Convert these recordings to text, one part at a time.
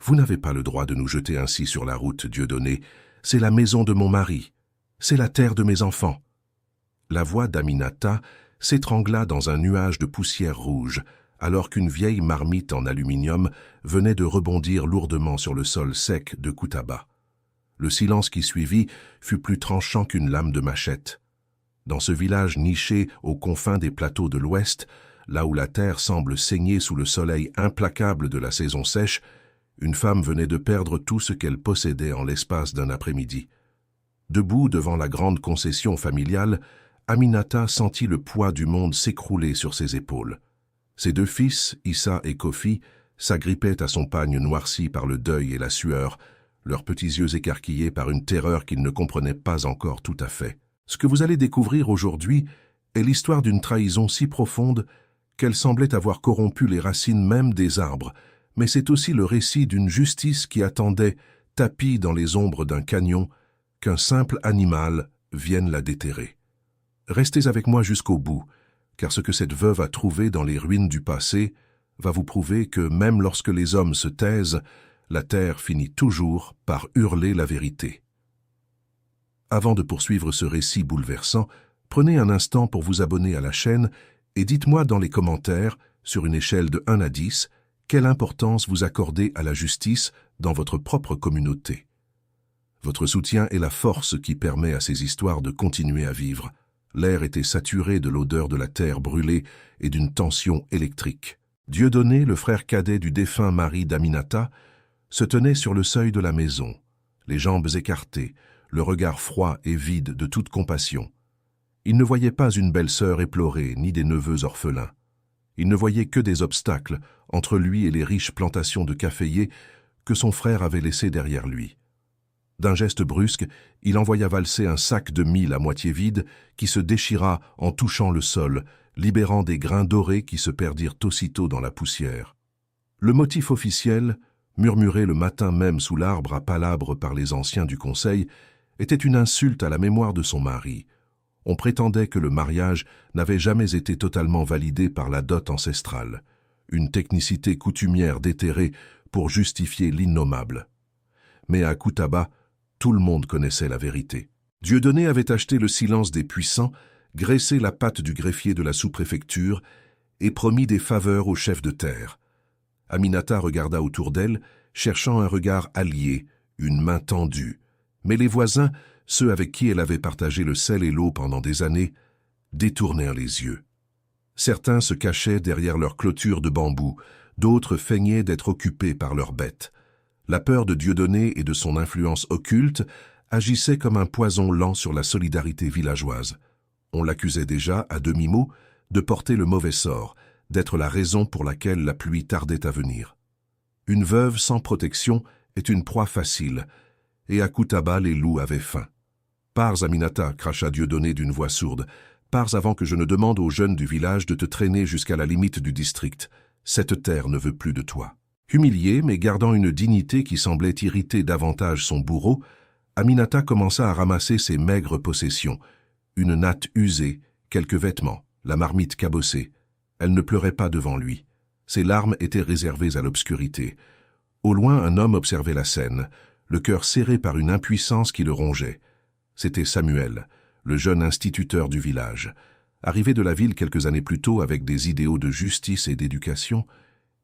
Vous n'avez pas le droit de nous jeter ainsi sur la route, Dieudonné. C'est la maison de mon mari. C'est la terre de mes enfants. » La voix d'Aminata s'étrangla dans un nuage de poussière rouge, alors qu'une vieille marmite en aluminium venait de rebondir lourdement sur le sol sec de Koutaba. Le silence qui suivit fut plus tranchant qu'une lame de machette. Dans ce village niché aux confins des plateaux de l'Ouest, là où la terre semble saigner sous le soleil implacable de la saison sèche, une femme venait de perdre tout ce qu'elle possédait en l'espace d'un après-midi. Debout devant la grande concession familiale, Aminata sentit le poids du monde s'écrouler sur ses épaules. Ses deux fils, Issa et Kofi, s'agrippaient à son pagne noirci par le deuil et la sueur, leurs petits yeux écarquillés par une terreur qu'ils ne comprenaient pas encore tout à fait. Ce que vous allez découvrir aujourd'hui est l'histoire d'une trahison si profonde qu'elle semblait avoir corrompu les racines même des arbres, mais c'est aussi le récit d'une justice qui attendait, tapie dans les ombres d'un canyon, qu'un simple animal vienne la déterrer. Restez avec moi jusqu'au bout, car ce que cette veuve a trouvé dans les ruines du passé va vous prouver que même lorsque les hommes se taisent, la terre finit toujours par hurler la vérité. Avant de poursuivre ce récit bouleversant, prenez un instant pour vous abonner à la chaîne et dites-moi dans les commentaires, sur une échelle de 1 à 10, quelle importance vous accordez à la justice dans votre propre communauté. Votre soutien est la force qui permet à ces histoires de continuer à vivre. L'air était saturé de l'odeur de la terre brûlée et d'une tension électrique. Dieudonné, le frère cadet du défunt mari d'Aminata, se tenait sur le seuil de la maison, les jambes écartées, le regard froid et vide de toute compassion. Il ne voyait pas une belle-sœur éplorée, ni des neveux orphelins. Il ne voyait que des obstacles entre lui et les riches plantations de caféiers que son frère avait laissées derrière lui. D'un geste brusque, il envoya valser un sac de mil à moitié vide qui se déchira en touchant le sol, libérant des grains dorés qui se perdirent aussitôt dans la poussière. Le motif officiel, murmuré le matin même sous l'arbre à palabres par les anciens du conseil, était une insulte à la mémoire de son mari. On prétendait que le mariage n'avait jamais été totalement validé par la dot ancestrale, une technicité coutumière déterrée pour justifier l'innommable. Mais à Koutaba, tout le monde connaissait la vérité. Dieudonné avait acheté le silence des puissants, graissé la patte du greffier de la sous-préfecture et promis des faveurs au chef de terre. Aminata regarda autour d'elle, cherchant un regard allié, une main tendue. Mais les voisins, ceux avec qui elle avait partagé le sel et l'eau pendant des années, détournèrent les yeux. Certains se cachaient derrière leur clôture de bambou, d'autres feignaient d'être occupés par leurs bêtes. La peur de Dieudonné et de son influence occulte agissait comme un poison lent sur la solidarité villageoise. On l'accusait déjà, à demi-mot, de porter le mauvais sort, d'être la raison pour laquelle la pluie tardait à venir. Une veuve sans protection est une proie facile, et à Koutaba les loups avaient faim. « Pars, Aminata » cracha Dieudonné d'une voix sourde. « Pars avant que je ne demande aux jeunes du village de te traîner jusqu'à la limite du district. Cette terre ne veut plus de toi. » Humilié, mais gardant une dignité qui semblait irriter davantage son bourreau, Aminata commença à ramasser ses maigres possessions. Une natte usée, quelques vêtements, la marmite cabossée. Elle ne pleurait pas devant lui. Ses larmes étaient réservées à l'obscurité. Au loin, un homme observait la scène, le cœur serré par une impuissance qui le rongeait. C'était Samuel, le jeune instituteur du village. Arrivé de la ville quelques années plus tôt avec des idéaux de justice et d'éducation,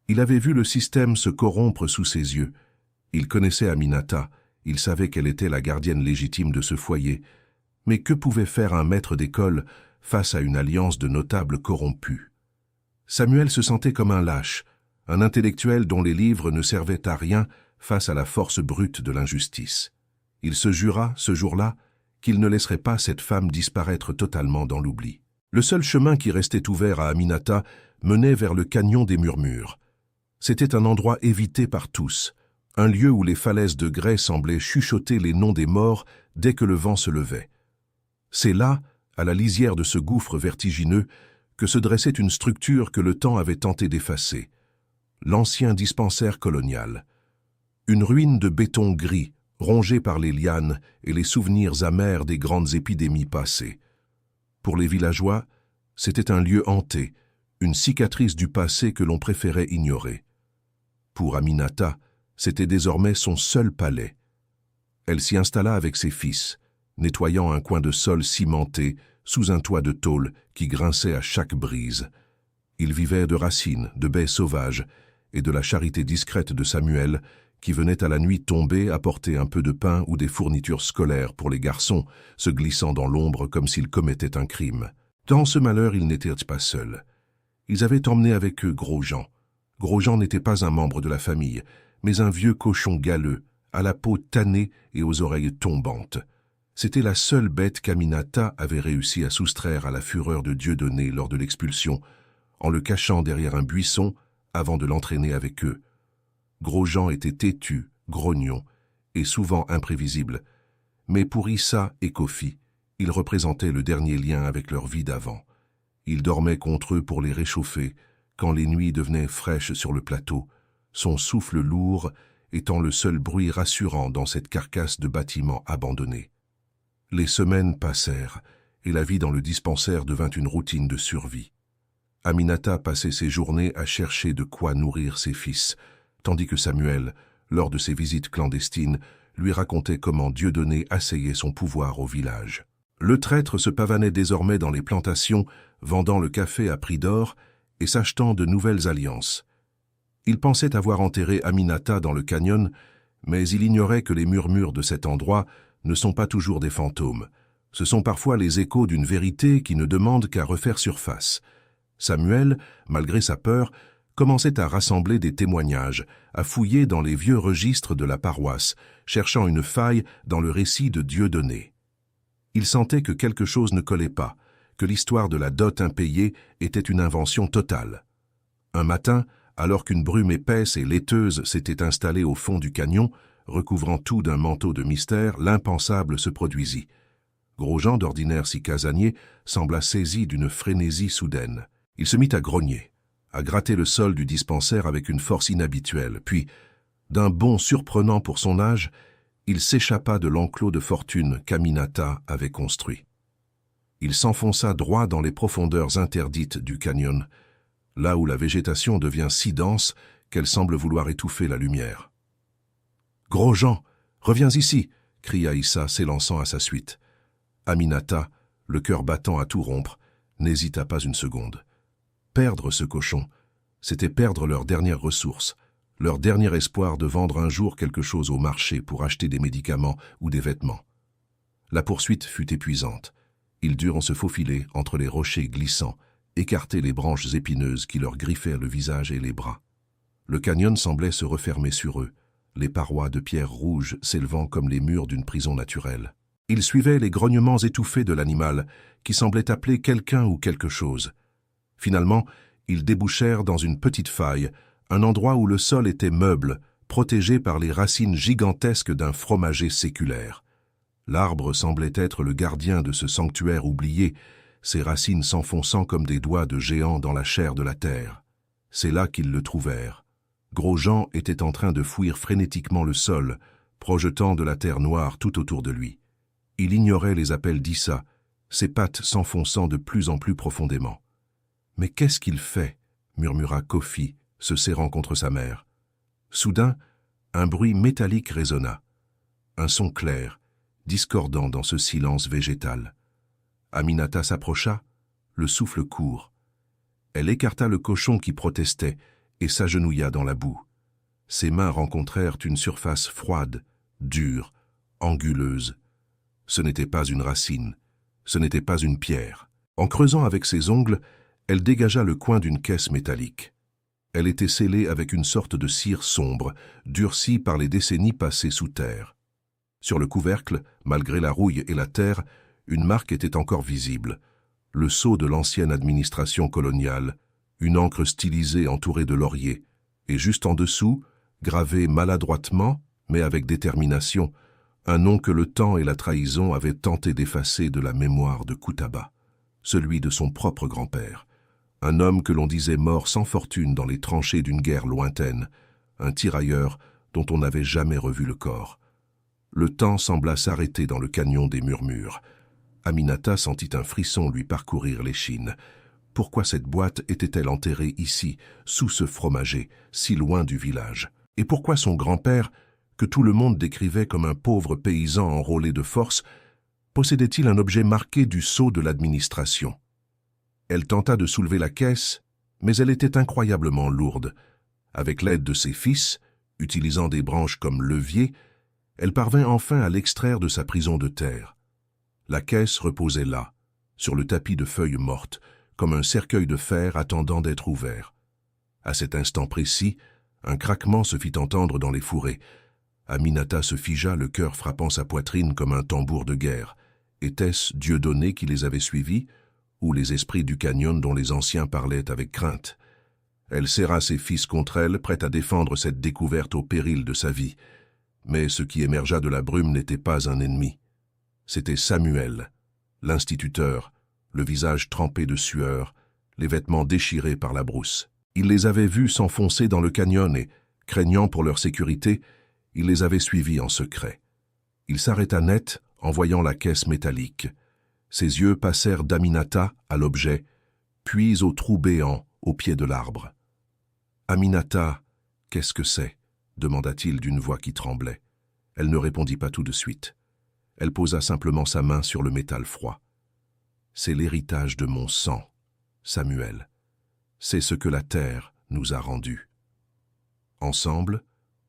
il avait vu le système se corrompre sous ses yeux. Il connaissait Aminata, il savait qu'elle était la gardienne légitime de ce foyer. Mais que pouvait faire un maître d'école face à une alliance de notables corrompus? Samuel se sentait comme un lâche, un intellectuel dont les livres ne servaient à rien face à la force brute de l'injustice. Il se jura, ce jour-là, qu'il ne laisserait pas cette femme disparaître totalement dans l'oubli. Le seul chemin qui restait ouvert à Aminata menait vers le canyon des murmures. C'était un endroit évité par tous, un lieu où les falaises de grès semblaient chuchoter les noms des morts dès que le vent se levait. C'est là, à la lisière de ce gouffre vertigineux, que se dressait une structure que le temps avait tenté d'effacer, l'ancien dispensaire colonial. Une ruine de béton gris, rongée par les lianes et les souvenirs amers des grandes épidémies passées. Pour les villageois, c'était un lieu hanté, une cicatrice du passé que l'on préférait ignorer. Pour Aminata, C'était désormais son seul palais. Elle s'y installa avec ses fils, nettoyant un coin de sol cimenté sous un toit de tôle qui grinçait à chaque brise. Ils vivaient de racines, de baies sauvages et de la charité discrète de Samuel, qui venait à la nuit tombée apporter un peu de pain ou des fournitures scolaires pour les garçons, se glissant dans l'ombre comme s'ils commettaient un crime. Dans ce malheur, ils n'étaient pas seuls. Ils avaient emmené avec eux Gros-Jean. Gros-Jean n'était pas un membre de la famille, mais un vieux cochon galeux, à la peau tannée et aux oreilles tombantes. C'était la seule bête qu'Aminata avait réussi à soustraire à la fureur de Dieudonné lors de l'expulsion, en le cachant derrière un buisson avant de l'entraîner avec eux. Gros-Jean était têtu, grognon et souvent imprévisible, mais pour Issa et Kofi, il représentait le dernier lien avec leur vie d'avant. Il dormait contre eux pour les réchauffer quand les nuits devenaient fraîches sur le plateau, son souffle lourd étant le seul bruit rassurant dans cette carcasse de bâtiment abandonné. Les semaines passèrent et la vie dans le dispensaire devint une routine de survie. Aminata passait ses journées à chercher de quoi nourrir ses fils, tandis que Samuel, lors de ses visites clandestines, lui racontait comment Dieudonné asseyait son pouvoir au village. Le traître se pavanait désormais dans les plantations, vendant le café à prix d'or et s'achetant de nouvelles alliances. Il pensait avoir enterré Aminata dans le canyon, mais il ignorait que les murmures de cet endroit ne sont pas toujours des fantômes. Ce sont parfois les échos d'une vérité qui ne demande qu'à refaire surface. Samuel, malgré sa peur, commençait à rassembler des témoignages, à fouiller dans les vieux registres de la paroisse, cherchant une faille dans le récit de Dieudonné. Il sentait que quelque chose ne collait pas, que l'histoire de la dot impayée était une invention totale. Un matin, alors qu'une brume épaisse et laiteuse s'était installée au fond du canyon, recouvrant tout d'un manteau de mystère, l'impensable se produisit. Gros-Jean, d'ordinaire si casanier, sembla saisi d'une frénésie soudaine. Il se mit à grogner, à gratter le sol du dispensaire avec une force inhabituelle, puis, d'un bond surprenant pour son âge, il s'échappa de l'enclos de fortune qu'Aminata avait construit. Il s'enfonça droit dans les profondeurs interdites du canyon, là où la végétation devient si dense qu'elle semble vouloir étouffer la lumière. « Gros-Jean, reviens ici !» cria Issa, s'élançant à sa suite. Aminata, le cœur battant à tout rompre, n'hésita pas une seconde. Perdre ce cochon, c'était perdre leur dernière ressource, leur dernier espoir de vendre un jour quelque chose au marché pour acheter des médicaments ou des vêtements. La poursuite fut épuisante. Ils durent se faufiler entre les rochers glissants, écarter les branches épineuses qui leur griffèrent le visage et les bras. Le canyon semblait se refermer sur eux, les parois de pierre rouge s'élevant comme les murs d'une prison naturelle. Ils suivaient les grognements étouffés de l'animal, qui semblait appeler quelqu'un ou quelque chose. Finalement, ils débouchèrent dans une petite faille, un endroit où le sol était meuble, protégé par les racines gigantesques d'un fromager séculaire. L'arbre semblait être le gardien de ce sanctuaire oublié, ses racines s'enfonçant comme des doigts de géant dans la chair de la terre. C'est là qu'ils le trouvèrent. Gros-Jean était en train de fouir frénétiquement le sol, projetant de la terre noire tout autour de lui. Il ignorait les appels d'Issa, ses pattes s'enfonçant de plus en plus profondément. « Mais qu'est-ce qu'il fait ?» murmura Kofi, se serrant contre sa mère. Soudain, un bruit métallique résonna. Un son clair, discordant dans ce silence végétal. Aminata s'approcha, le souffle court. Elle écarta le cochon qui protestait et s'agenouilla dans la boue. Ses mains rencontrèrent une surface froide, dure, anguleuse. Ce n'était pas une racine, ce n'était pas une pierre. En creusant avec ses ongles, elle dégagea le coin d'une caisse métallique. Elle était scellée avec une sorte de cire sombre, durcie par les décennies passées sous terre. Sur le couvercle, malgré la rouille et la terre, une marque était encore visible, le sceau de l'ancienne administration coloniale, une encre stylisée entourée de lauriers, et juste en dessous, gravé maladroitement, mais avec détermination, un nom que le temps et la trahison avaient tenté d'effacer de la mémoire de Koutaba, celui de son propre grand-père, un homme que l'on disait mort sans fortune dans les tranchées d'une guerre lointaine, un tirailleur dont on n'avait jamais revu le corps. Le temps sembla s'arrêter dans le canyon des murmures. Aminata sentit un frisson lui parcourir l'échine. Pourquoi cette boîte était-elle enterrée ici, sous ce fromager, si loin du village? Et pourquoi son grand-père, que tout le monde décrivait comme un pauvre paysan enrôlé de force, possédait-il un objet marqué du sceau de l'administration? Elle tenta de soulever la caisse, mais elle était incroyablement lourde. Avec l'aide de ses fils, utilisant des branches comme levier, elle parvint enfin à l'extraire de sa prison de terre. La caisse reposait là, sur le tapis de feuilles mortes, comme un cercueil de fer attendant d'être ouvert. À cet instant précis, un craquement se fit entendre dans les fourrés. Aminata se figea, le cœur frappant sa poitrine comme un tambour de guerre. Était-ce Dieudonné qui les avait suivis, ou les esprits du canyon dont les anciens parlaient avec crainte? Elle serra ses fils contre elle, prête à défendre cette découverte au péril de sa vie. Mais ce qui émergea de la brume n'était pas un ennemi. C'était Samuel, l'instituteur, le visage trempé de sueur, les vêtements déchirés par la brousse. Il les avait vus s'enfoncer dans le canyon et, craignant pour leur sécurité, il les avait suivis en secret. Il s'arrêta net en voyant la caisse métallique. Ses yeux passèrent d'Aminata à l'objet, puis au trou béant au pied de l'arbre. « Aminata, qu'est-ce que c'est » demanda-t-il d'une voix qui tremblait. Elle ne répondit pas tout de suite. Elle posa simplement sa main sur le métal froid. « C'est l'héritage de mon sang, Samuel. C'est ce que la terre nous a rendu. » Ensemble,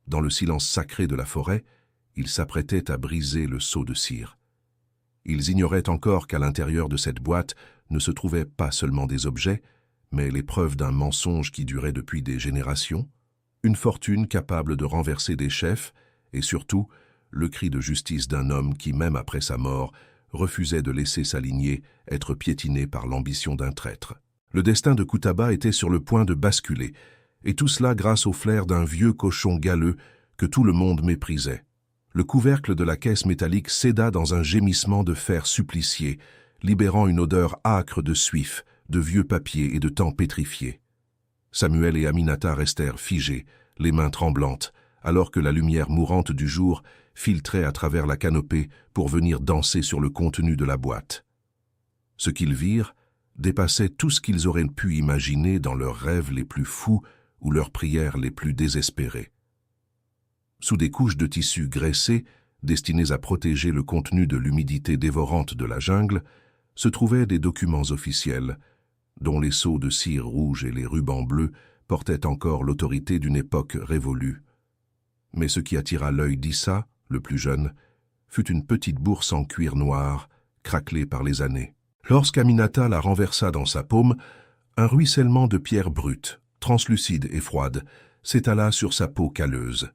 dans le silence sacré de la forêt, ils s'apprêtaient à briser le seau de cire. Ils ignoraient encore qu'à l'intérieur de cette boîte ne se trouvaient pas seulement des objets, mais les preuves d'un mensonge qui durait depuis des générations, une fortune capable de renverser des chefs, et surtout, le cri de justice d'un homme qui, même après sa mort, refusait de laisser sa lignée être piétinée par l'ambition d'un traître. Le destin de Koutaba était sur le point de basculer, et tout cela grâce au flair d'un vieux cochon galeux que tout le monde méprisait. Le couvercle de la caisse métallique céda dans un gémissement de fer supplicié, libérant une odeur âcre de suif, de vieux papier et de temps pétrifié. Samuel et Aminata restèrent figés, les mains tremblantes, alors que la lumière mourante du jour filtrait à travers la canopée pour venir danser sur le contenu de la boîte. Ce qu'ils virent dépassait tout ce qu'ils auraient pu imaginer dans leurs rêves les plus fous ou leurs prières les plus désespérées. Sous des couches de tissu graissé, destinées à protéger le contenu de l'humidité dévorante de la jungle, se trouvaient des documents officiels, dont les sceaux de cire rouge et les rubans bleus portaient encore l'autorité d'une époque révolue. Mais ce qui attira l'œil d'Issa, le plus jeune, fut une petite bourse en cuir noir, craquelée par les années. Lorsqu'Aminata la renversa dans sa paume, un ruissellement de pierres brutes, translucides et froides, s'étala sur sa peau calleuse.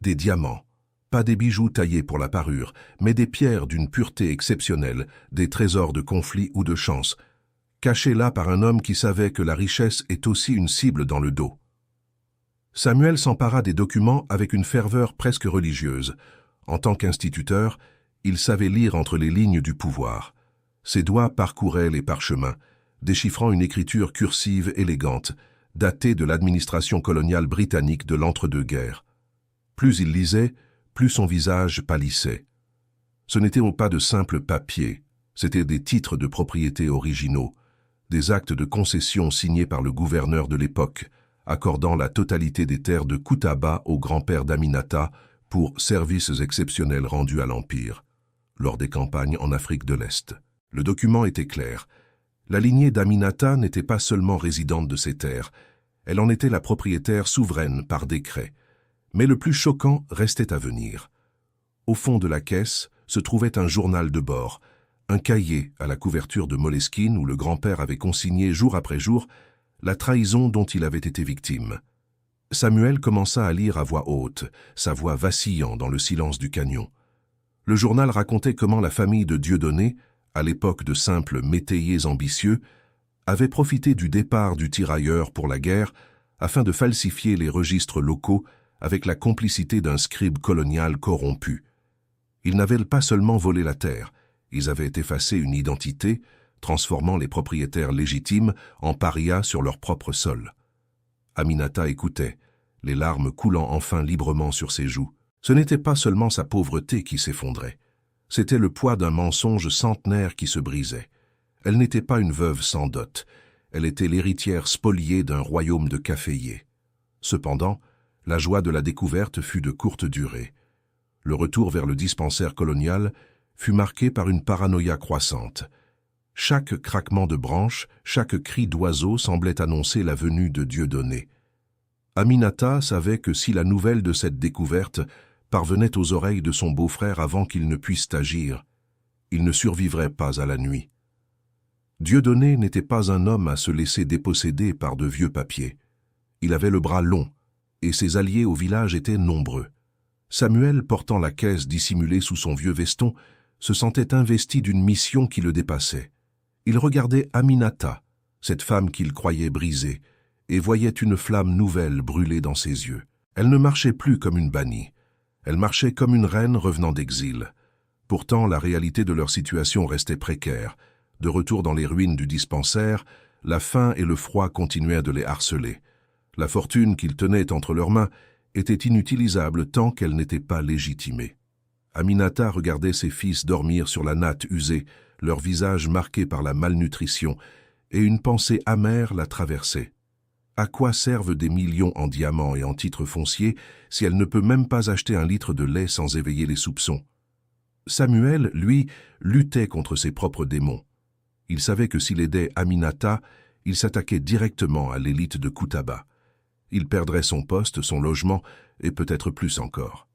Des diamants, pas des bijoux taillés pour la parure, mais des pierres d'une pureté exceptionnelle, des trésors de conflit ou de chance, cachés là par un homme qui savait que la richesse est aussi une cible dans le dos. Samuel s'empara des documents avec une ferveur presque religieuse. En tant qu'instituteur, il savait lire entre les lignes du pouvoir. Ses doigts parcouraient les parchemins, déchiffrant une écriture cursive élégante, datée de l'administration coloniale britannique de l'entre-deux-guerres. Plus il lisait, plus son visage pâlissait. Ce n'étaient pas de simples papiers, c'étaient des titres de propriété originaux, des actes de concession signés par le gouverneur de l'époque, accordant la totalité des terres de Koutaba au grand-père d'Aminata pour services exceptionnels rendus à l'Empire, lors des campagnes en Afrique de l'Est. Le document était clair. La lignée d'Aminata n'était pas seulement résidente de ces terres, elle en était la propriétaire souveraine par décret. Mais le plus choquant restait à venir. Au fond de la caisse se trouvait un journal de bord, un cahier à la couverture de moleskine où le grand-père avait consigné jour après jour la trahison dont il avait été victime. Samuel commença à lire à voix haute, sa voix vacillant dans le silence du canyon. Le journal racontait comment la famille de Dieudonné, à l'époque de simples métayers ambitieux, avait profité du départ du tirailleur pour la guerre afin de falsifier les registres locaux avec la complicité d'un scribe colonial corrompu. Ils n'avaient pas seulement volé la terre, ils avaient effacé une identité, transformant les propriétaires légitimes en parias sur leur propre sol. Aminata écoutait, les larmes coulant enfin librement sur ses joues. Ce n'était pas seulement sa pauvreté qui s'effondrait, c'était le poids d'un mensonge centenaire qui se brisait. Elle n'était pas une veuve sans dot, elle était l'héritière spoliée d'un royaume de caféiers. Cependant, La joie de la découverte fut de courte durée. Le retour vers le dispensaire colonial fut marqué par une paranoïa croissante. Chaque craquement de branches, chaque cri d'oiseau semblait annoncer la venue de Dieudonné. Aminata savait que si la nouvelle de cette découverte parvenait aux oreilles de son beau-frère avant qu'il ne puisse agir, il ne survivrait pas à la nuit. Dieudonné n'était pas un homme à se laisser déposséder par de vieux papiers. Il avait le bras long, et ses alliés au village étaient nombreux. Samuel, portant la caisse dissimulée sous son vieux veston, se sentait investi d'une mission qui le dépassait. Il regardait Aminata, cette femme qu'il croyait brisée, et voyait une flamme nouvelle brûler dans ses yeux. Elle ne marchait plus comme une bannie. Elle marchait comme une reine revenant d'exil. Pourtant, la réalité de leur situation restait précaire. De retour dans les ruines du dispensaire, la faim et le froid continuaient de les harceler. La fortune qu'ils tenaient entre leurs mains était inutilisable tant qu'elle n'était pas légitimée. Aminata regardait ses fils dormir sur la natte usée, leur visage marqué par la malnutrition, et une pensée amère la traversait. À quoi servent des millions en diamants et en titres fonciers si elle ne peut même pas acheter un litre de lait sans éveiller les soupçons? Samuel, lui, luttait contre ses propres démons. Il savait que s'il aidait Aminata, il s'attaquait directement à l'élite de Koutaba. Il perdrait son poste, son logement, et peut-être plus encore.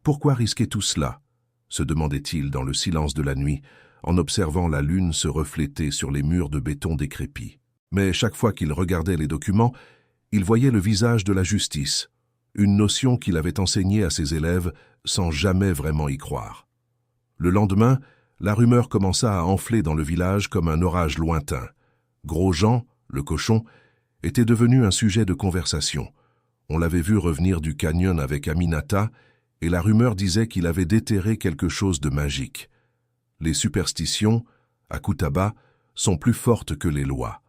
Pourquoi risquer tout cela? Se demandait-il dans le silence de la nuit, en observant la lune se refléter sur les murs de béton décrépits. Mais chaque fois qu'il regardait les documents, il voyait le visage de la justice, une notion qu'il avait enseignée à ses élèves sans jamais vraiment y croire. Le lendemain, la rumeur commença à enfler dans le village comme un orage lointain. Gros-Jean, le cochon, était devenu un sujet de conversation. On l'avait vu revenir du canyon avec Aminata, et la rumeur disait qu'il avait déterré quelque chose de magique. Les superstitions, à Koutaba, sont plus fortes que les lois.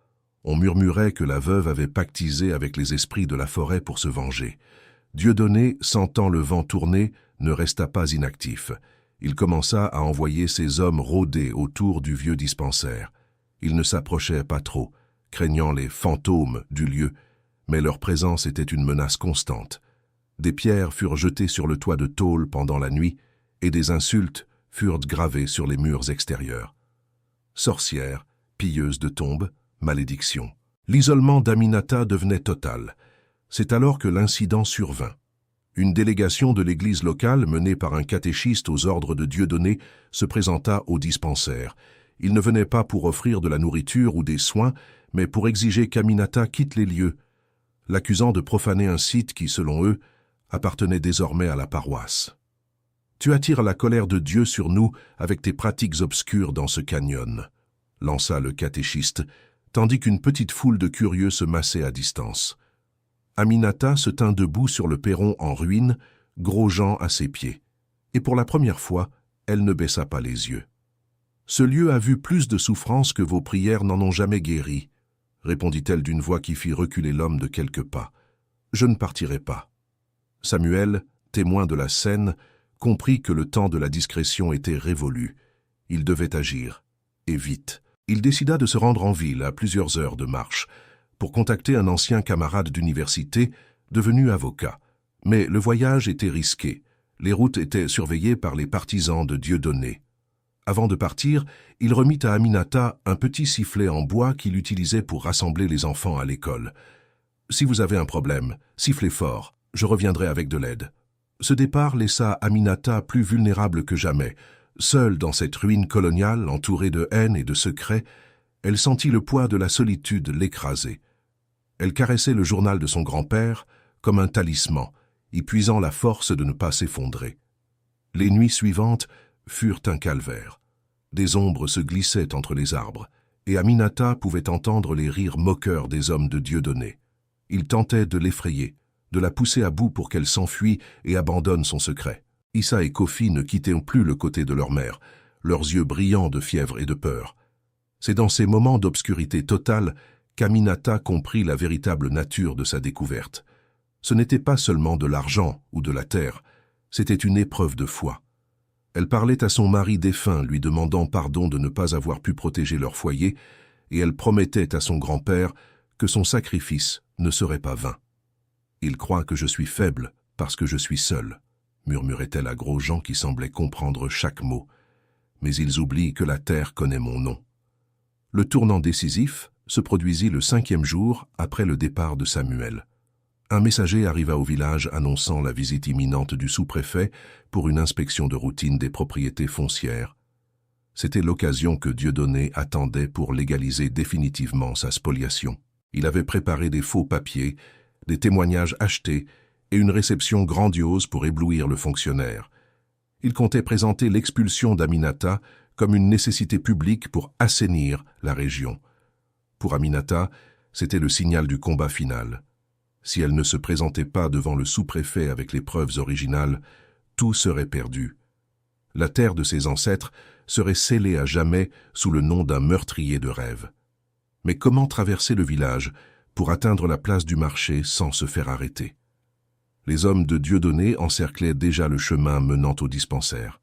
On murmurait que la veuve avait pactisé avec les esprits de la forêt pour se venger. Dieudonné, sentant le vent tourner, ne resta pas inactif. Il commença à envoyer ses hommes rôder autour du vieux dispensaire. Ils ne s'approchaient pas trop, craignant les fantômes du lieu, mais leur présence était une menace constante. Des pierres furent jetées sur le toit de tôle pendant la nuit, et des insultes furent gravées sur les murs extérieurs. Sorcière, pilleuse de tombes, malédiction. L'isolement d'Aminata devenait total. C'est alors que l'incident survint. Une délégation de l'église locale, menée par un catéchiste aux ordres de Dieudonné, se présenta au dispensaire. Il ne venait pas pour offrir de la nourriture ou des soins, mais pour exiger qu'Aminata quitte les lieux, l'accusant de profaner un site qui, selon eux, appartenait désormais à la paroisse. « Tu attires la colère de Dieu sur nous avec tes pratiques obscures dans ce canyon », lança le catéchiste, tandis qu'une petite foule de curieux se massait à distance. Aminata se tint debout sur le perron en ruine, Gros-Jean à ses pieds. Et pour la première fois, elle ne baissa pas les yeux. « Ce lieu a vu plus de souffrances que vos prières n'en ont jamais guéri, » répondit-elle d'une voix qui fit reculer l'homme de quelques pas. « Je ne partirai pas. » Samuel, témoin de la scène, comprit que le temps de la discrétion était révolu. Il devait agir, et vite. Il décida de se rendre en ville à plusieurs heures de marche, pour contacter un ancien camarade d'université, devenu avocat. Mais le voyage était risqué. Les routes étaient surveillées par les partisans de Dieudonné. Avant de partir, il remit à Aminata un petit sifflet en bois qu'il utilisait pour rassembler les enfants à l'école. « Si vous avez un problème, sifflez fort, je reviendrai avec de l'aide. » Ce départ laissa Aminata plus vulnérable que jamais. Seule dans cette ruine coloniale, entourée de haine et de secrets, elle sentit le poids de la solitude l'écraser. Elle caressait le journal de son grand-père comme un talisman, y puisant la force de ne pas s'effondrer. Les nuits suivantes furent un calvaire. Des ombres se glissaient entre les arbres, et Aminata pouvait entendre les rires moqueurs des hommes de Dieudonné. Ils tentaient de l'effrayer, de la pousser à bout pour qu'elle s'enfuit et abandonne son secret. Issa et Kofi ne quittaient plus le côté de leur mère, leurs yeux brillants de fièvre et de peur. C'est dans ces moments d'obscurité totale qu'Aminata comprit la véritable nature de sa découverte. Ce n'était pas seulement de l'argent ou de la terre, c'était une épreuve de foi. Elle parlait à son mari défunt, lui demandant pardon de ne pas avoir pu protéger leur foyer, et elle promettait à son grand-père que son sacrifice ne serait pas vain. Ils croient que je suis faible parce que je suis seul, murmurait-elle à Grosjean qui semblait comprendre chaque mot. Mais ils oublient que la terre connaît mon nom. Le tournant décisif se produisit le 5e jour après le départ de Samuel. Un messager arriva au village annonçant la visite imminente du sous-préfet pour une inspection de routine des propriétés foncières. C'était l'occasion que Dieudonné attendait pour légaliser définitivement sa spoliation. Il avait préparé des faux papiers, des témoignages achetés et une réception grandiose pour éblouir le fonctionnaire. Il comptait présenter l'expulsion d'Aminata comme une nécessité publique pour assainir la région. Pour Aminata, c'était le signal du combat final. Si elle ne se présentait pas devant le sous-préfet avec les preuves originales, tout serait perdu. La terre de ses ancêtres serait scellée à jamais sous le nom d'un meurtrier de rêve. Mais comment traverser le village pour atteindre la place du marché sans se faire arrêter? Les hommes de Dieudonné encerclaient déjà le chemin menant au dispensaire.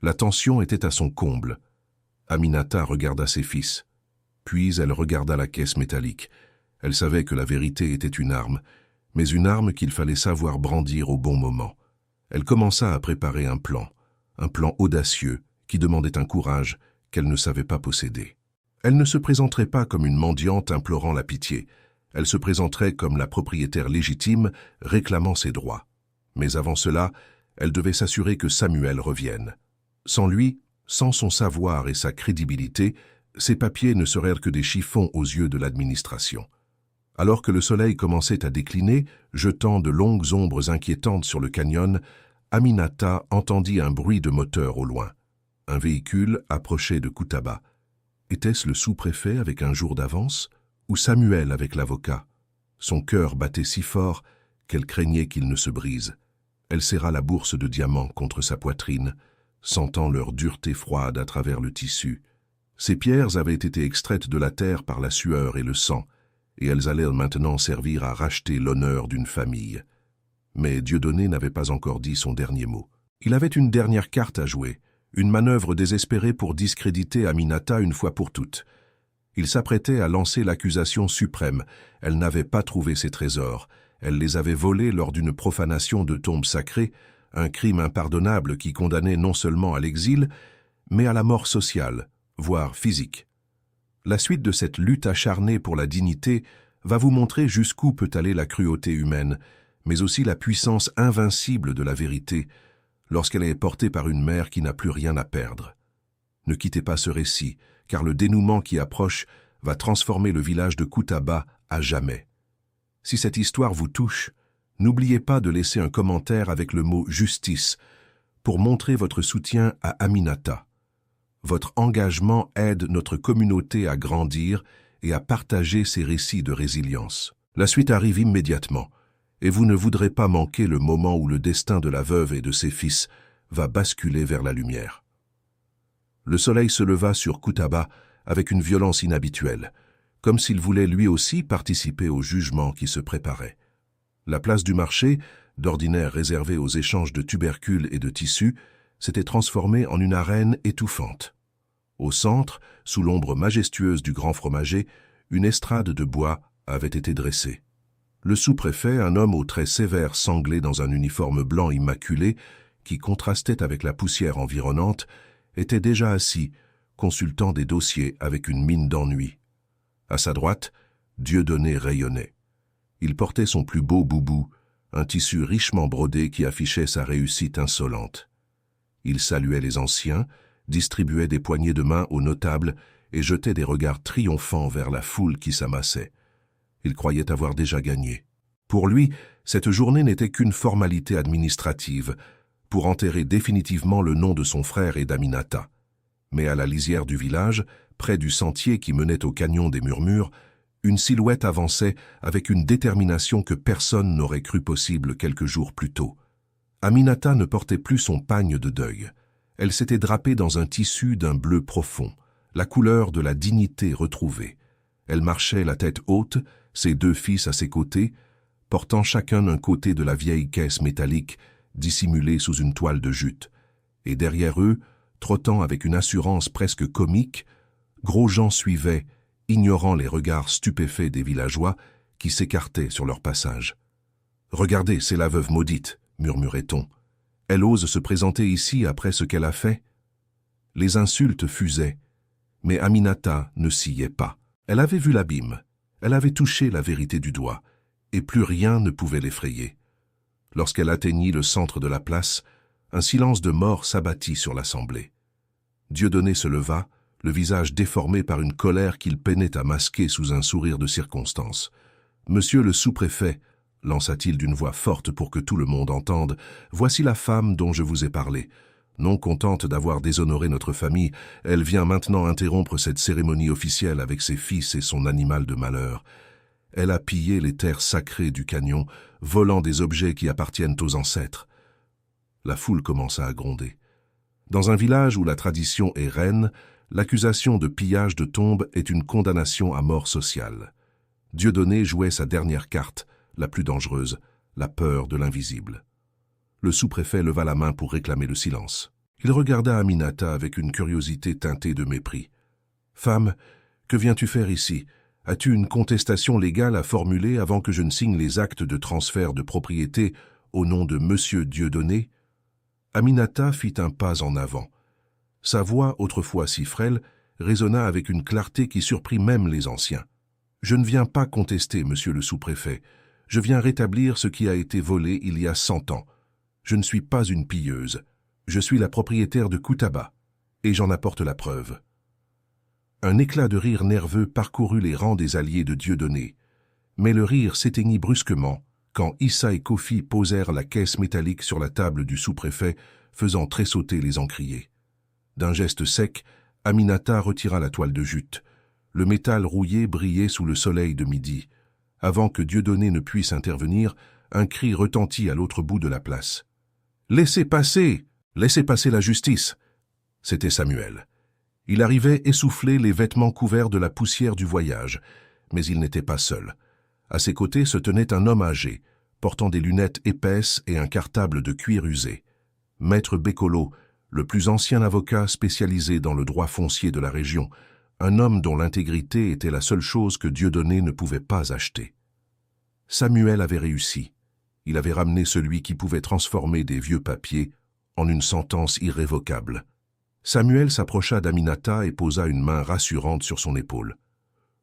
La tension était à son comble. Aminata regarda ses fils. Puis elle regarda la caisse métallique. Elle savait que la vérité était une arme, mais une arme qu'il fallait savoir brandir au bon moment. Elle commença à préparer un plan audacieux qui demandait un courage qu'elle ne savait pas posséder. Elle ne se présenterait pas comme une mendiante implorant la pitié. Elle se présenterait comme la propriétaire légitime réclamant ses droits. Mais avant cela, elle devait s'assurer que Samuel revienne. Sans lui, sans son savoir et sa crédibilité, ces papiers ne seraient que des chiffons aux yeux de l'administration. Alors que le soleil commençait à décliner, jetant de longues ombres inquiétantes sur le canyon, Aminata entendit un bruit de moteur au loin. Un véhicule approchait de Koutaba. Était-ce le sous-préfet avec un jour d'avance ou Samuel avec l'avocat? Son cœur battait si fort qu'elle craignait qu'il ne se brise. Elle serra la bourse de diamants contre sa poitrine, sentant leur dureté froide à travers le tissu. Ces pierres avaient été extraites de la terre par la sueur et le sang, et elles allaient maintenant servir à racheter l'honneur d'une famille. Mais Dieudonné n'avait pas encore dit son dernier mot. Il avait une dernière carte à jouer, une manœuvre désespérée pour discréditer Aminata une fois pour toutes. Il s'apprêtait à lancer l'accusation suprême. Elle n'avait pas trouvé ses trésors. Elle les avait volés lors d'une profanation de tombes sacrées, un crime impardonnable qui condamnait non seulement à l'exil, mais à la mort sociale, voire physique. La suite de cette lutte acharnée pour la dignité va vous montrer jusqu'où peut aller la cruauté humaine, mais aussi la puissance invincible de la vérité, lorsqu'elle est portée par une mère qui n'a plus rien à perdre. Ne quittez pas ce récit, car le dénouement qui approche va transformer le village de Koutaba à jamais. Si cette histoire vous touche, n'oubliez pas de laisser un commentaire avec le mot « justice » pour montrer votre soutien à Aminata. Votre engagement aide notre communauté à grandir et à partager ses récits de résilience. La suite arrive immédiatement, et vous ne voudrez pas manquer le moment où le destin de la veuve et de ses fils va basculer vers la lumière. Le soleil se leva sur Koutaba avec une violence inhabituelle, comme s'il voulait lui aussi participer au jugement qui se préparait. La place du marché, d'ordinaire réservée aux échanges de tubercules et de tissus, s'était transformée en une arène étouffante. Au centre, sous l'ombre majestueuse du grand fromager, une estrade de bois avait été dressée. Le sous-préfet, un homme aux traits sévères sanglé dans un uniforme blanc immaculé qui contrastait avec la poussière environnante, était déjà assis, consultant des dossiers avec une mine d'ennui. À sa droite, Dieudonné rayonnait. Il portait son plus beau boubou, un tissu richement brodé qui affichait sa réussite insolente. Il saluait les anciens, distribuait des poignées de main aux notables et jetait des regards triomphants vers la foule qui s'amassait. Il croyait avoir déjà gagné. Pour lui, cette journée n'était qu'une formalité administrative pour enterrer définitivement le nom de son frère et d'Aminata. Mais à la lisière du village, près du sentier qui menait au canyon des Murmures, une silhouette avançait avec une détermination que personne n'aurait cru possible quelques jours plus tôt. Aminata ne portait plus son pagne de deuil. Elle s'était drapée dans un tissu d'un bleu profond, la couleur de la dignité retrouvée. Elle marchait la tête haute, ses deux fils à ses côtés, portant chacun un côté de la vieille caisse métallique dissimulée sous une toile de jute. Et derrière eux, trottant avec une assurance presque comique, Grosjean suivait, ignorant les regards stupéfaits des villageois qui s'écartaient sur leur passage. Regardez, c'est la veuve maudite, murmurait-on. Elle ose se présenter ici après ce qu'elle a fait? Les insultes fusaient, mais Aminata ne sciait pas. Elle avait vu l'abîme, elle avait touché la vérité du doigt, et plus rien ne pouvait l'effrayer. Lorsqu'elle atteignit le centre de la place, un silence de mort s'abattit sur l'assemblée. Dieudonné se leva, le visage déformé par une colère qu'il peinait à masquer sous un sourire de circonstance. « Monsieur le sous-préfet, lança-t-il d'une voix forte pour que tout le monde entende, voici la femme dont je vous ai parlé. Non contente d'avoir déshonoré notre famille, elle vient maintenant interrompre cette cérémonie officielle avec ses fils et son animal de malheur. Elle a pillé les terres sacrées du canyon, volant des objets qui appartiennent aux ancêtres. » La foule commença à gronder. Dans un village où la tradition est reine, l'accusation de pillage de tombes est une condamnation à mort sociale. Dieudonné jouait sa dernière carte, la plus dangereuse, la peur de l'invisible. Le sous-préfet leva la main pour réclamer le silence. Il regarda Aminata avec une curiosité teintée de mépris. « Femme, que viens-tu faire ici? As-tu une contestation légale à formuler avant que je ne signe les actes de transfert de propriété au nom de Monsieur Dieudonné ?» Aminata fit un pas en avant. Sa voix, autrefois si frêle, résonna avec une clarté qui surprit même les anciens. « Je ne viens pas contester, monsieur le sous-préfet. Je viens rétablir ce qui a été volé il y a 100 ans. Je ne suis pas une pilleuse. Je suis la propriétaire de Koutaba, et j'en apporte la preuve. » Un éclat de rire nerveux parcourut les rangs des alliés de Dieudonné, mais le rire s'éteignit brusquement quand Issa et Kofi posèrent la caisse métallique sur la table du sous-préfet, faisant tressauter les encriers. D'un geste sec, Aminata retira la toile de jute. Le métal rouillé brillait sous le soleil de midi. Avant que Dieudonné ne puisse intervenir, un cri retentit à l'autre bout de la place. « Laissez passer! Laissez passer la justice !» C'était Samuel. Il arrivait essoufflé, les vêtements couverts de la poussière du voyage, mais il n'était pas seul. À ses côtés se tenait un homme âgé, portant des lunettes épaisses et un cartable de cuir usé. Maître Bécolo, le plus ancien avocat spécialisé dans le droit foncier de la région, un homme dont l'intégrité était la seule chose que Dieudonné ne pouvait pas acheter. Samuel avait réussi. Il avait ramené celui qui pouvait transformer des vieux papiers en une sentence irrévocable. Samuel s'approcha d'Aminata et posa une main rassurante sur son épaule.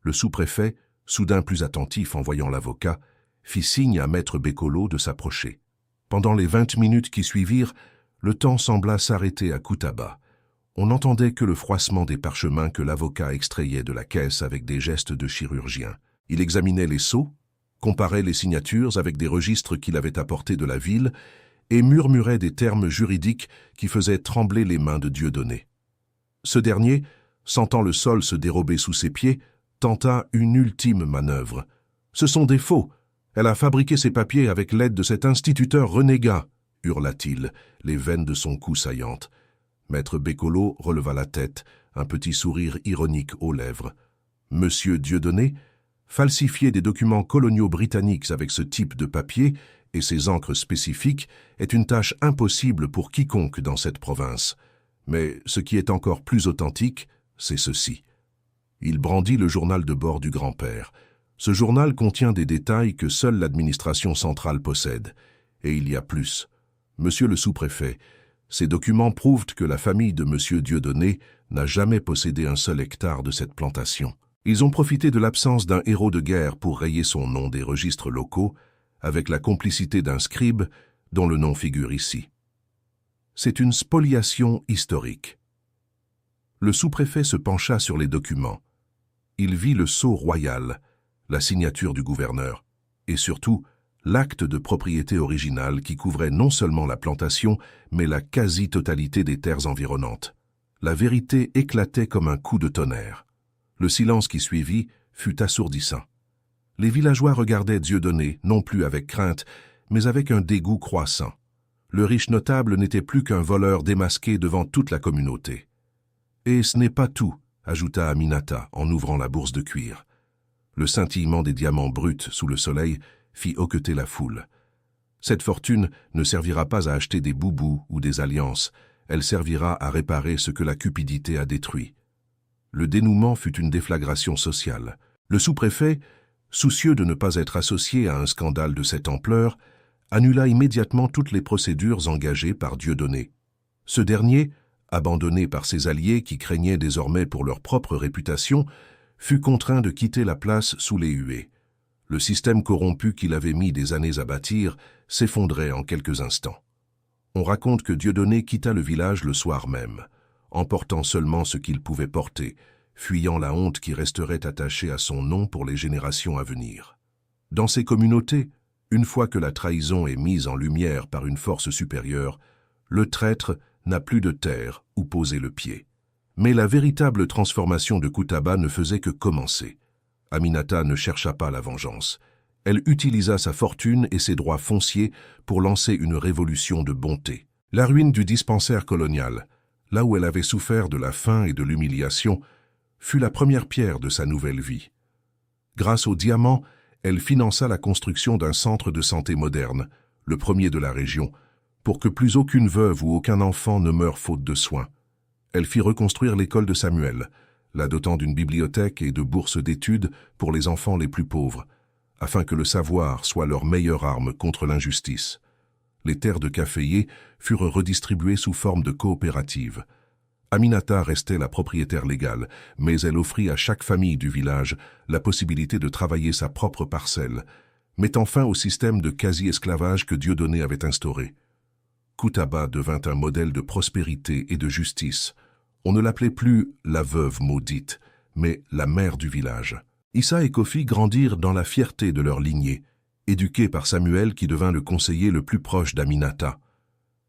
Le sous-préfet, soudain plus attentif en voyant l'avocat, fit signe à Maître Bécolo de s'approcher. Pendant les 20 minutes qui suivirent, le temps sembla s'arrêter à Koutaba. On n'entendait que le froissement des parchemins que l'avocat extrayait de la caisse avec des gestes de chirurgien. Il examinait les sceaux, comparait les signatures avec des registres qu'il avait apportés de la ville et murmurait des termes juridiques qui faisaient trembler les mains de Dieudonné. Ce dernier, sentant le sol se dérober sous ses pieds, tenta une ultime manœuvre. « Ce sont des faux. Elle a fabriqué ces papiers avec l'aide de cet instituteur renégat !» hurla-t-il, les veines de son cou saillantes. Maître Bécolo releva la tête, un petit sourire ironique aux lèvres. « Monsieur Dieudonné, falsifier des documents coloniaux britanniques avec ce type de papier et ces encres spécifiques est une tâche impossible pour quiconque dans cette province. Mais ce qui est encore plus authentique, c'est ceci. » Il brandit le journal de bord du grand-père. Ce journal contient des détails que seule l'administration centrale possède. Et il y a plus. Monsieur le sous-préfet, ces documents prouvent que la famille de Monsieur Dieudonné n'a jamais possédé un seul hectare de cette plantation. Ils ont profité de l'absence d'un héros de guerre pour rayer son nom des registres locaux, avec la complicité d'un scribe dont le nom figure ici. C'est une spoliation historique. Le sous-préfet se pencha sur les documents. Il vit le sceau royal, la signature du gouverneur, et surtout l'acte de propriété original qui couvrait non seulement la plantation, mais la quasi-totalité des terres environnantes. La vérité éclatait comme un coup de tonnerre. Le silence qui suivit fut assourdissant. Les villageois regardaient Dieudonné, non plus avec crainte, mais avec un dégoût croissant. Le riche notable n'était plus qu'un voleur démasqué devant toute la communauté. « Et ce n'est pas tout », ajouta Aminata en ouvrant la bourse de cuir. Le scintillement des diamants bruts sous le soleil fit hoqueter la foule. Cette fortune ne servira pas à acheter des boubous ou des alliances, elle servira à réparer ce que la cupidité a détruit. Le dénouement fut une déflagration sociale. Le sous-préfet, soucieux de ne pas être associé à un scandale de cette ampleur, annula immédiatement toutes les procédures engagées par Dieudonné. Ce dernier, abandonné par ses alliés qui craignaient désormais pour leur propre réputation, fut contraint de quitter la place sous les huées. Le système corrompu qu'il avait mis des années à bâtir s'effondrait en quelques instants. On raconte que Dieudonné quitta le village le soir même, emportant seulement ce qu'il pouvait porter, fuyant la honte qui resterait attachée à son nom pour les générations à venir. Dans ces communautés, une fois que la trahison est mise en lumière par une force supérieure, le traître n'a plus de terre où poser le pied. Mais la véritable transformation de Koutaba ne faisait que commencer. Aminata ne chercha pas la vengeance. Elle utilisa sa fortune et ses droits fonciers pour lancer une révolution de bonté. La ruine du dispensaire colonial, là où elle avait souffert de la faim et de l'humiliation, fut la première pierre de sa nouvelle vie. Grâce aux diamants, elle finança la construction d'un centre de santé moderne, le premier de la région, pour que plus aucune veuve ou aucun enfant ne meure faute de soins. Elle fit reconstruire l'école de Samuel, la dotant d'une bibliothèque et de bourses d'études pour les enfants les plus pauvres, afin que le savoir soit leur meilleure arme contre l'injustice. Les terres de caféiers furent redistribuées sous forme de coopératives. Aminata restait la propriétaire légale, mais elle offrit à chaque famille du village la possibilité de travailler sa propre parcelle, mettant fin au système de quasi-esclavage que Dieudonné avait instauré. Koutaba devint un modèle de prospérité et de justice. On ne l'appelait plus la veuve maudite, mais la mère du village. Issa et Kofi grandirent dans la fierté de leur lignée, éduqués par Samuel qui devint le conseiller le plus proche d'Aminata.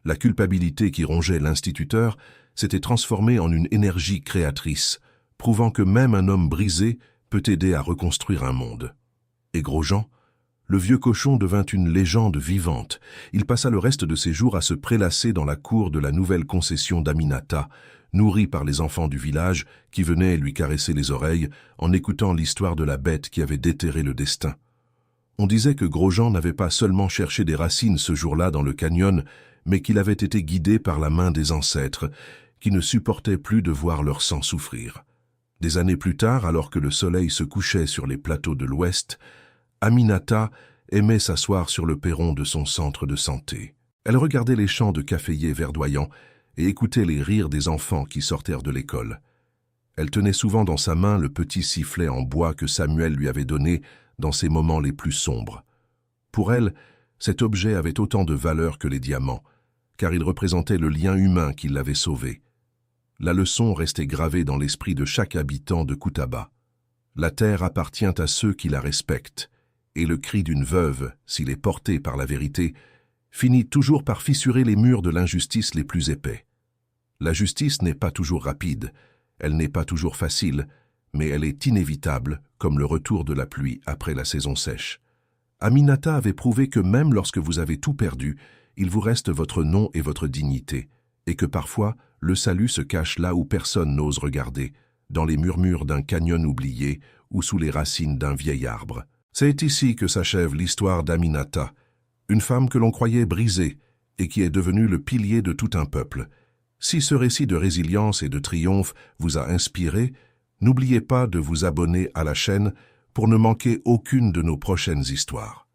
La culpabilité qui rongeait l'instituteur s'était transformée en une énergie créatrice, prouvant que même un homme brisé peut aider à reconstruire un monde. Et Grosjean, le vieux cochon devint une légende vivante. Il passa le reste de ses jours à se prélasser dans la cour de la nouvelle concession d'Aminata, nourri par les enfants du village qui venaient lui caresser les oreilles en écoutant l'histoire de la bête qui avait déterré le destin. On disait que Grosjean n'avait pas seulement cherché des racines ce jour-là dans le canyon, mais qu'il avait été guidé par la main des ancêtres, qui ne supportaient plus de voir leur sang souffrir. Des années plus tard, alors que le soleil se couchait sur les plateaux de l'Ouest, Aminata aimait s'asseoir sur le perron de son centre de santé. Elle regardait les champs de caféiers verdoyants et écoutait les rires des enfants qui sortèrent de l'école. Elle tenait souvent dans sa main le petit sifflet en bois que Samuel lui avait donné dans ses moments les plus sombres. Pour elle, cet objet avait autant de valeur que les diamants, car il représentait le lien humain qui l'avait sauvé. La leçon restait gravée dans l'esprit de chaque habitant de Koutaba. La terre appartient à ceux qui la respectent, et le cri d'une veuve, s'il est porté par la vérité, finit toujours par fissurer les murs de l'injustice les plus épais. La justice n'est pas toujours rapide, elle n'est pas toujours facile, mais elle est inévitable, comme le retour de la pluie après la saison sèche. Aminata avait prouvé que même lorsque vous avez tout perdu, il vous reste votre nom et votre dignité, et que parfois, le salut se cache là où personne n'ose regarder, dans les murmures d'un canyon oublié ou sous les racines d'un vieil arbre. C'est ici que s'achève l'histoire d'Aminata, une femme que l'on croyait brisée et qui est devenue le pilier de tout un peuple. Si ce récit de résilience et de triomphe vous a inspiré, n'oubliez pas de vous abonner à la chaîne pour ne manquer aucune de nos prochaines histoires.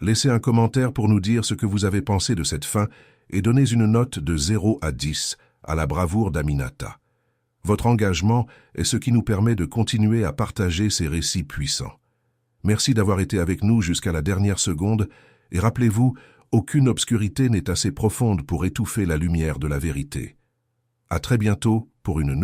Laissez un commentaire pour nous dire ce que vous avez pensé de cette fin et donnez une note de 0 à 10 à la bravoure d'Aminata. Votre engagement est ce qui nous permet de continuer à partager ces récits puissants. Merci d'avoir été avec nous jusqu'à la dernière seconde et rappelez-vous, aucune obscurité n'est assez profonde pour étouffer la lumière de la vérité. À très bientôt pour une nouvelle